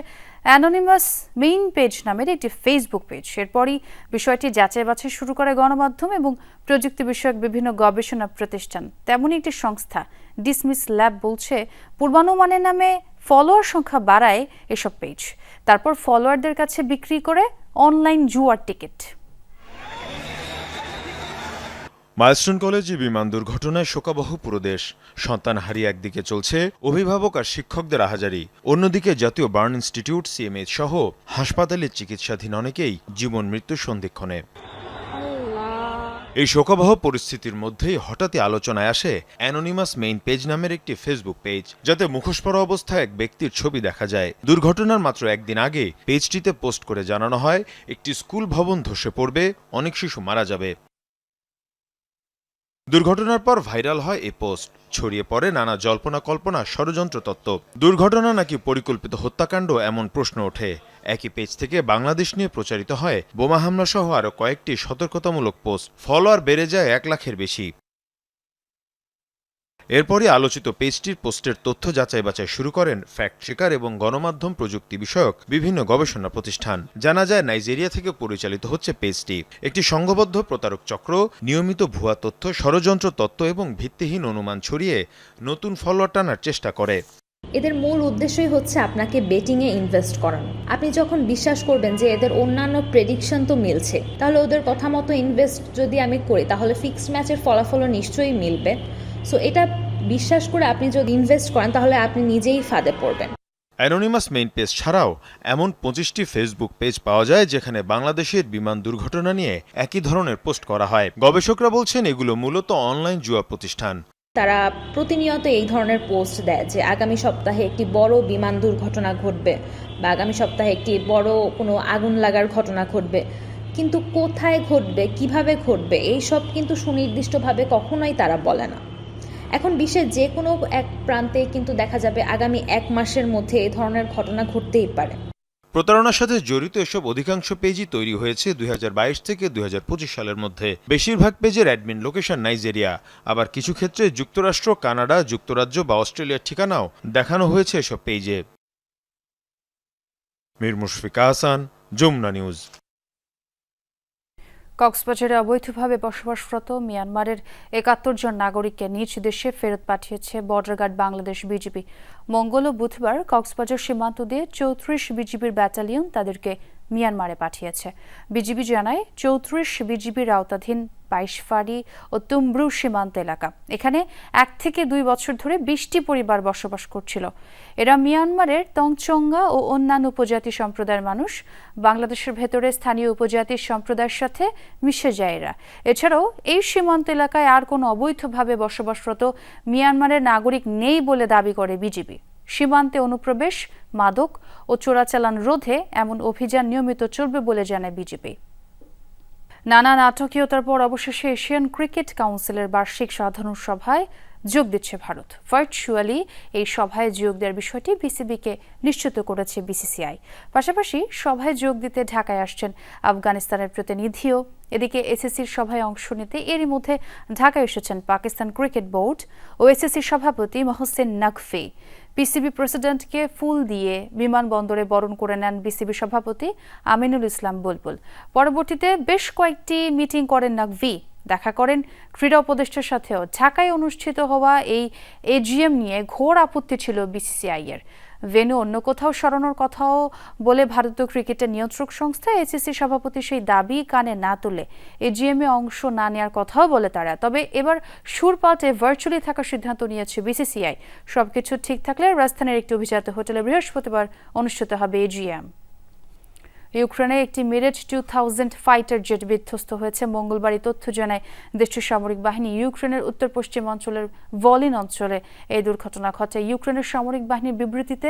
অ্যানোনিমাস মেইন পেজ নামের একটি ফেসবুক পেজ। এরপরই বিষয়টি যাচাই বাছাই শুরু করে গণমাধ্যম এবং প্রযুক্তি বিষয়ক বিভিন্ন গবেষণা প্রতিষ্ঠান। তেমনই একটি সংস্থা ডিসমিস ল্যাব বলছে, পূর্বানুমানের নামে ফলোয়ার সংখ্যা বাড়ায় এসব পেজ, তারপর ফলোয়ারদের কাছে বিক্রি করে অনলাইন জুয়ার টিকিট। মাইলস্টোন কলেজে বিমান দুর্ঘটনায় শোকাবহ পুরো দেশ। সন্তান হারিয়ে একদিকে চলছে অভিভাবক আর শিক্ষকদের আহাজারি, অন্যদিকে জাতীয় বার্ন ইনস্টিটিউট সিএমএইচ সহ হাসপাতালে চিকিৎসাধীন অনেকেই জীবন মৃত্যুর সন্ধিক্ষণে। এই শোকাবহ পরিস্থিতির মধ্যেই হঠাৎই আলোচনায় আসে অ্যানোনিমাস মেইন পেজ নামের একটি ফেসবুক পেজ, যাতে মুখোশ পরা অবস্থায় এক ব্যক্তির ছবি দেখা যায়। দুর্ঘটনার মাত্র একদিন আগে পেজটিতে পোস্ট করে জানানো হয় একটি স্কুল ভবন ধসে পড়বে, অনেক শিশু মারা যাবে। দুর্ঘটনার পর ভাইরাল হয় এই পোস্ট, ছড়িয়ে পড়ে নানা জল্পনা কল্পনা, ষড়যন্ত্র তত্ত্ব। দুর্ঘটনা নাকি পরিকল্পিত হত্যাকাণ্ড এমন প্রশ্ন ওঠে। একই পেজ থেকে বাংলাদেশ নিয়ে প্রচারিত হয় বোমা হামলা সহ আরও কয়েকটি সতর্কতামূলক পোস্ট। ফলোয়ার বেড়ে যায় 1 লাখের বেশি। এরপরই আলোচিত পেজটির পোস্টের তথ্য যাচাই বাছাই শুরু করেন ফ্যাক্ট চেকার এবং গণমাধ্যম প্রযুক্তি বিষয়ক বিভিন্ন গবেষণা প্রতিষ্ঠান। জানা যায় নাইজেরিয়া থেকে পরিচালিত হচ্ছে পেজটি। একটি সংঘবদ্ধ প্রতারক চক্র নিয়মিত ভুয়া তথ্য, ষড়যন্ত্র তত্ত্ব এবং ভিত্তিহীন অনুমান ছড়িয়ে নতুন ফলোয়ার টানার চেষ্টা করে। এদের মূল উদ্দেশ্যই হচ্ছে আপনাকে বেটিংয়ে ইনভেস্ট করানো। আপনি যখন বিশ্বাস করবেন যে এদের অন্যান্য প্রেডিকশন তো মিলছে, তাহলে ওদের কথা মতো ইনভেস্ট যদি আমি করি তাহলে ফিক্সড ম্যাচের ফলাফলও নিশ্চয়ই মিলবে। সো এটা বিশ্বাস করে আপনি যদি ইনভেস্ট করেন তাহলে আপনি নিজেই ফাঁদে পড়বেন। অ্যানোনিমাস মেইন পেজ ছাড়াও এমন 25টি ফেসবুক পেজ পাওয়া যায় যেখানে বাংলাদেশের বিমান দুর্ঘটনা নিয়ে একই ধরনের পোস্ট করা হয়। গবেষকরা বলছেন এগুলো মূলত অনলাইন জুয়া প্রতিষ্ঠান। তারা প্রতিনিয়ত এই ধরনের পোস্ট দেয় যে আগামী সপ্তাহে একটি বড় বিমান দুর্ঘটনা ঘটবে বা আগামী সপ্তাহে একটি বড় কোনো আগুন লাগার ঘটনা ঘটবে, কিন্তু কোথায় ঘটবে, কিভাবে ঘটবে, এইসব কিন্তু সুনির্দিষ্টভাবে কখনোই তারা বলে না। এখন বিশ্বের যে কোনো এক প্রান্তে কিন্তু দেখা যাবে আগামী 1 মাসের মধ্যে এই ধরনের ঘটনা ঘটতেই পারে। প্রতারণার সাথে জড়িত এসব অধিকাংশ পেজই তৈরি হয়েছে 2022 থেকে 2025 সালের মধ্যে। বেশিরভাগ পেজের অ্যাডমিন লোকেশন নাইজেরিয়া, আবার কিছু ক্ষেত্রে যুক্তরাষ্ট্র, কানাডা, যুক্তরাজ্য বা অস্ট্রেলিয়ার ঠিকানাও দেখানো হয়েছে এসব পেজে। মীর মুশফিকা হাসান, যমুনা নিউজ। কক্সবাজারে অবৈধভাবে বসবাসরত মিয়ানমারের 71 জন নাগরিককে নিজ দেশে ফেরত পাঠিয়েছে বর্ডার গার্ড বাংলাদেশ বিজিবি। মঙ্গল ও বুধবার কক্সবাজার সীমান্ত দিয়ে 34 বিজিবির ব্যাটালিয়ন তাদেরকে মিয়ানমারে পাঠিয়েছে। বিজিবি জানায় 34 বিজিবির আওতাধীন 22 ফাঁড়ি ও তুমব্রু সীমান্ত এলাকা, এখানে 1 থেকে 2 বছর ধরে 20টি পরিবার বসবাস করছিল। এরা মিয়ানমারের তংচঙ্গা ও অন্যান্য উপজাতি সম্প্রদায়ের মানুষ। বাংলাদেশের ভেতরে স্থানীয় উপজাতি সম্প্রদায়ের সাথে মিশে যায় এরা। এছাড়াও এই সীমান্ত এলাকায় আর কোনো অবৈধভাবে বসবাসরত মিয়ানমারের নাগরিক নেই বলে দাবি করে বিজিবি। সীমান্তে অনুপ্রবেশ, মাদক ও চোরাচালান রোধে এমন অভিযান নিয়মিত চলবে বলে জানায় বিজিবি। নানা নাটকীয়তার পর অবশেষে এশিয়ান ক্রিকেট কাউন্সিলের বার্ষিক সাধারণ সভায় যোগ দিচ্ছে ভারত। ভার্চুয়ালি এই সভায় যোগ দেওয়ার বিষয়টি বিসিবিকে নিশ্চিত করেছে বিসিসিআই। পাশাপাশি সভায় যোগ দিতে ঢাকায় আসছেন আফগানিস্তানের প্রতিনিধিও। এদিকে এসএসসির সভায় অংশ নিতে এরই মধ্যে ঢাকায় এসেছেন পাকিস্তান ক্রিকেট বোর্ড ও এসএসসির সভাপতি মহসিন নকভি। পিসিবি প্রেসিডেন্টকে ফুল দিয়ে বিমানবন্দরে বরণ করে নেন বিসিবি সভাপতি আমিনুল ইসলাম বুলবুল। পরবর্তীতে বেশ কয়েকটি মিটিং করেন নকভি। দেখা করেন ক্রীড়া উপদেষ্টার সাথেও। ঢাকায় অনুষ্ঠিত হওয়া এই এজিএম নিয়ে ঘোর আপত্তি ছিল বিসিসিআই-এর। ভেন্যু অন্য কোথাও সরানোর কথাও বলে ভারতীয় ক্রিকেটের নিয়ন্ত্রক সংস্থা এসিসি সভাপতি সেই দাবি কানে না তুলে এজিএমে অংশ না নেওয়ার কথাও বলে তারা। তবে এবার সুর পাল্টে ভার্চুয়ালি থাকার সিদ্ধান্ত নিয়েছে বিসিসিআই। সবকিছু ঠিক থাকলে রাজধানীর একটি অভিজাত হোটেলে বৃহস্পতিবার অনুষ্ঠিত হবে এজিএম। ইউক্রেনে একটি মিরেজ 2000 ফাইটার জেট বিধ্বস্ত হয়েছে মঙ্গলবার। তথ্য জানায় দেশটির সামরিক বাহিনী। ইউক্রেনের উত্তর পশ্চিম অঞ্চলের ভলিন অঞ্চলে এই দুর্ঘটনা ঘটে। ইউক্রেনের সামরিক বাহিনীর বিবৃতিতে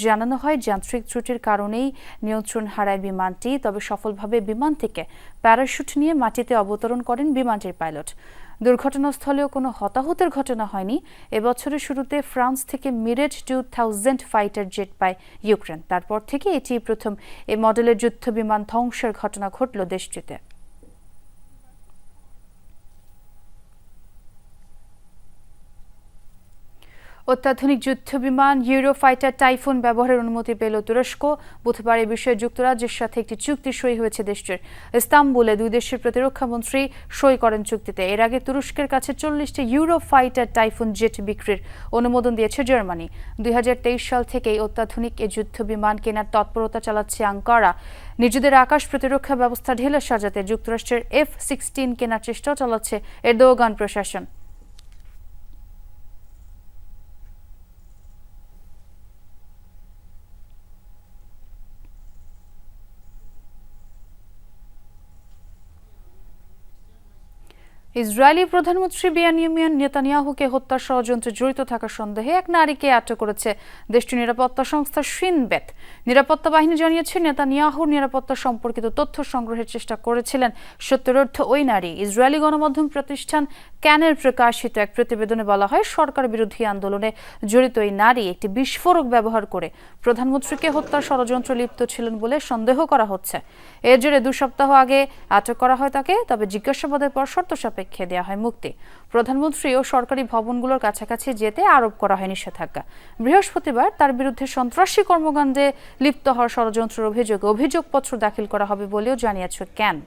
জানানো হয় যান্ত্রিক ত্রুটির কারণেই নিয়ন্ত্রণ হারায় বিমানটি। তবে সফলভাবে বিমান থেকে প্যারাশুট নিয়ে মাটিতে অবতরণ করেন বিমানটির পাইলট। দুর্ঘটনাস্থলেও কোনো হতাহতের ঘটনা হয়নি। এবছরের শুরুতে ফ্রান্স থেকে মিরেজ 2000 ফাইটার জেট পায় ইউক্রেন। তারপর থেকে এটি প্রথম এই মডেলের যুদ্ধ বিমান ধ্বংসের ঘটনা ঘটল দেশটিতে। অত্যাধুনিক যুদ্ধবিমান ইউরোফাইটার টাইফুন ব্যবহারের অনুমতি পেল তুরস্ক। বুধবার এ বিষয়ে যুক্তরাজ্যের সাথে একটি চুক্তি সই হয়েছে দেশটির। ইস্তাম্বুলে দুই দেশের প্রতিরক্ষা মন্ত্রী সই করেন চুক্তিতে। এর আগে তুরস্কের কাছে 40টি ইউরোফাইটার টাইফুন জেট বিক্রির অনুমোদন দিয়েছে জার্মানি। 2023 সাল থেকেই অত্যাধুনিক এই যুদ্ধবিমান কেনার তৎপরতা চালাচ্ছে আঙ্কারা। নিজেদের আকাশ প্রতিরক্ষা ব্যবস্থা ঢেলে সাজাতে যুক্তরাষ্ট্রের F-16 কেনার চেষ্টাও চালাচ্ছে এরদোগান প্রশাসন। ইসরায়েলি প্রধানমন্ত্রী বেনিয়ামিন নেতানিয়াহুকে হত্যার ষড়যন্ত্রে জড়িত থাকার সন্দেহে এক নারীকে আটক করেছে দেশটির নিরাপত্তা সংস্থা শিন বেত। নিরাপত্তা বাহিনী জানিয়েছে, নেতানিয়াহুর নিরাপত্তা সম্পর্কিত তথ্য সংগ্রহের চেষ্টা করেছিলেন সত্তরার্ধ ওই নারী। ইসরায়েলি গণমাধ্যম প্রতিষ্ঠান ক্যানের প্রকাশিত এক প্রতিবেদনে বলা হয়, সরকার বিরোধী আন্দোলনে জড়িত এই নারী একটি বিস্ফোরক ব্যবহার করে প্রধানমন্ত্রীকে হত্যার ষড়যন্ত্রে লিপ্ত ছিলেন বলে সন্দেহ করা হচ্ছে। এর জেরে 2 সপ্তাহ আগে আটক করা হয় তাকে, তবে জিজ্ঞাসাবাদের পর শর্ত সাপেক্ষে দেওয়া হয় মুক্তি। প্রধানমন্ত্রী ও সরকারি ভবনগুলোর কাছাকাছি যেতে আরোপ করা হয় নিষেধাজ্ঞা। বৃহস্পতিবার তার বিরুদ্ধে সন্ত্রাসী কর্মকাণ্ডে লিপ্ত হওয়ার ষড়যন্ত্রের অভিযোগে অভিযোগপত্র দাখিল করা হবে বলেও জানিয়েছে ক্যান।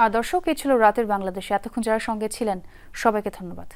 আর দর্শক, এই ছিল রাতের বাংলাদেশে। এতক্ষণ যারা সঙ্গে ছিলেন সবাইকে ধন্যবাদ।